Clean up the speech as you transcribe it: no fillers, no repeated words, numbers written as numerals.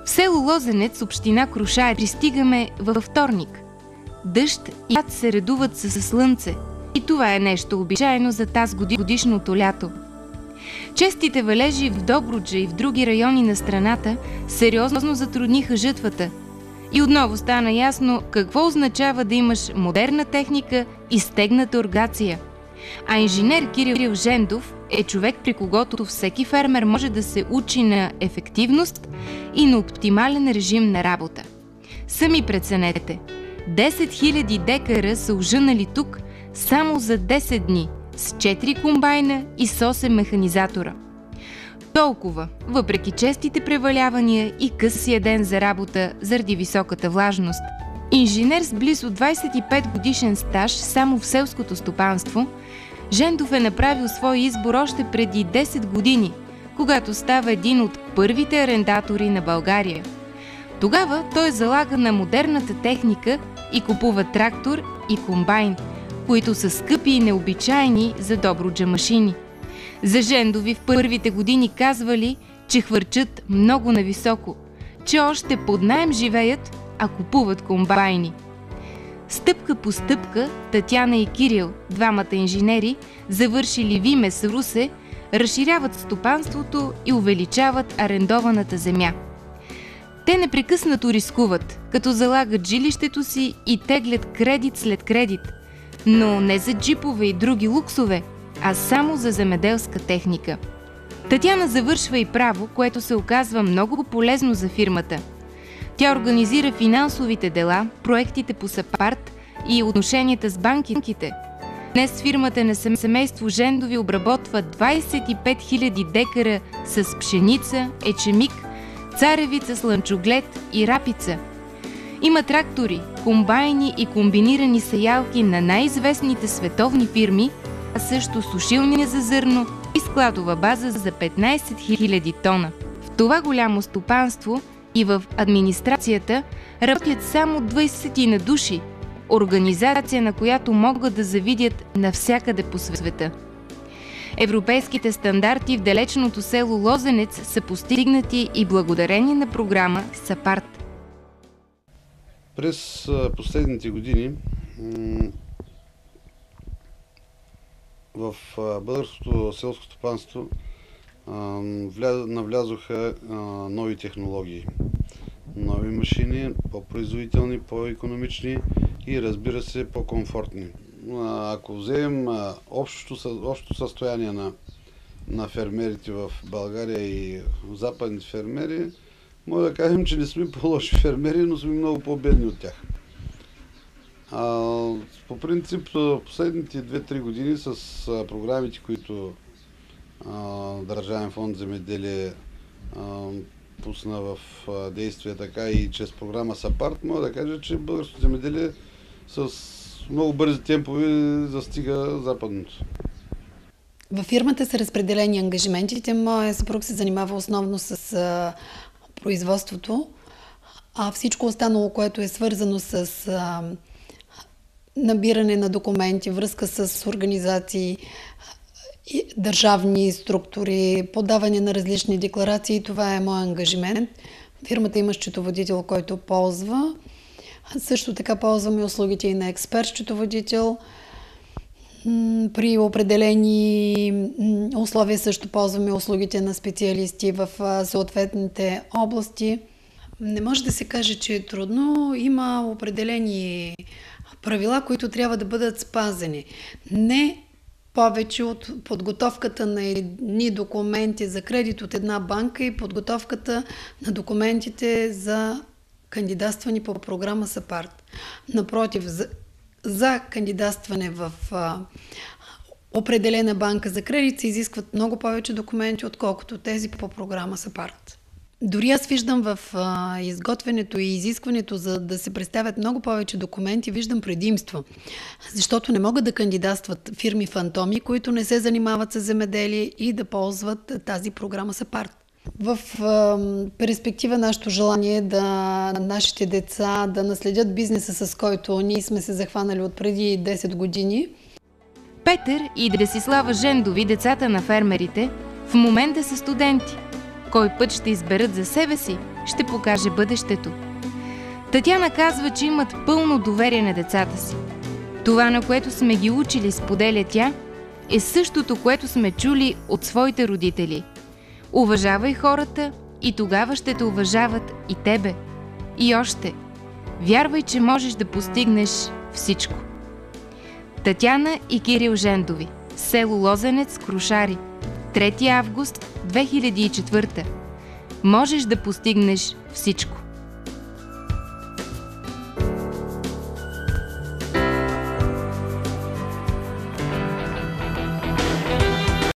В село Лозенец, община Крушая, пристигаме във вторник. Дъжд и град се редуват със слънце. И това е нещо обичайно за тази годишното лято. Честите валежи в Добруджа и в други райони на страната сериозно затрудниха жътвата. И отново стана ясно какво означава да имаш модерна техника и стегната оргация. А инженер Кирил Жендов е човек, при когото всеки фермер може да се учи на ефективност и на оптимален режим на работа. Сами преценете, 10 000 декара са ожънали тук само за 10 дни, с 4 комбайна и с 8 механизатора. Толкова, въпреки честите превалявания и късия ден за работа заради високата влажност. Инженер с близо 25 годишен стаж само в селското стопанство, Жендов е направил свой избор още преди 10 години, когато става един от първите арендатори на България. Тогава той залага на модерната техника и купува трактор и комбайн, които са скъпи и необичайни за Добруджа машини. За Жендови в първите години казвали, че хвърчат много нависоко, че още под наем живеят, а купуват комбайни. Стъпка по стъпка Татяна и Кирил, двамата инженери, завършили Вимес Русе, разширяват стопанството и увеличават арендованата земя. Те непрекъснато рискуват, като залагат жилището си и теглят кредит след кредит, но не за джипове и други луксове, а само за земеделска техника. Татяна завършва и право, което се оказва много полезно за фирмата. Тя организира финансовите дела, проектите по САПАРТ и отношенията с банките. Днес фирмата на семейство Жендови обработва 25 000 декара с пшеница, ечемик, царевица, слънчоглед и рапица. Има трактори, комбайни и комбинирани сеялки на най-известните световни фирми, а също сушилня за зърно и складова база за 15 000 тона. В това голямо стопанство и в администрацията работят само 20 на души, организация, на която могат да завидят навсякъде по света. Европейските стандарти в далечното село Лозенец са постигнати и благодарение на програма САПАРТ. През последните години в българското селско стопанство навлязоха нови технологии, нови машини, по-производителни, по-икономични и, разбира се, по-комфортни. Ако вземем общото състояние на фермерите в България и западните фермери, може да кажем, че не сме по-лоши фермери, но сме много по-бедни от тях. По принцип, последните 2-3 години с програмите, които Държавен фонд земеделие пусна в действие, така и чрез програма САПАРТ, мога да кажа, че българското земеделие с много бързи темпове застига западното. Във фирмата са разпределени ангажиментите. Моя съпруг се занимава основно с производството, а всичко останало, което е свързано с набиране на документи, връзка с организации, държавни структури, подаване на различни декларации, това е моят ангажимент. Фирмата има счетоводител, който ползва. Също така ползваме услугите и на експерт-счетоводител. При определени условия също ползваме услугите на специалисти в съответните области. Не може да се каже, че е трудно. Има определени правила, които трябва да бъдат спазени. Не повече от подготовката на едни документи за кредит от една банка и подготовката на документите за кандидатстване по програма САПАРТ. Напротив, за кандидатстване в определена банка за кредит се изискват много повече документи, отколкото тези по програма САПАРТ. Дори аз виждам в изготвянето и изискването за да се представят много повече документи, виждам предимство, защото не могат да кандидатстват фирми фантоми, които не се занимават с земеделие и да ползват тази програма САПАРТ. В перспектива нашето желание е да нашите деца да наследят бизнеса, с който ние сме се захванали от преди 10 години. Петър и Десислава Жендови, децата на фермерите, в момента са студенти. кой път ще изберат за себе си, ще покаже бъдещето. Татяна казва, че имат пълно доверие на децата си. Това, на което сме ги учили, споделя тя, е същото, което сме чули от своите родители. Уважавай хората и тогава ще те уважават и тебе. И още, вярвай, че можеш да постигнеш всичко. Татяна и Кирил Жендови, село Лозенец, Крушари, 3 август 2004. Можеш да постигнеш всичко.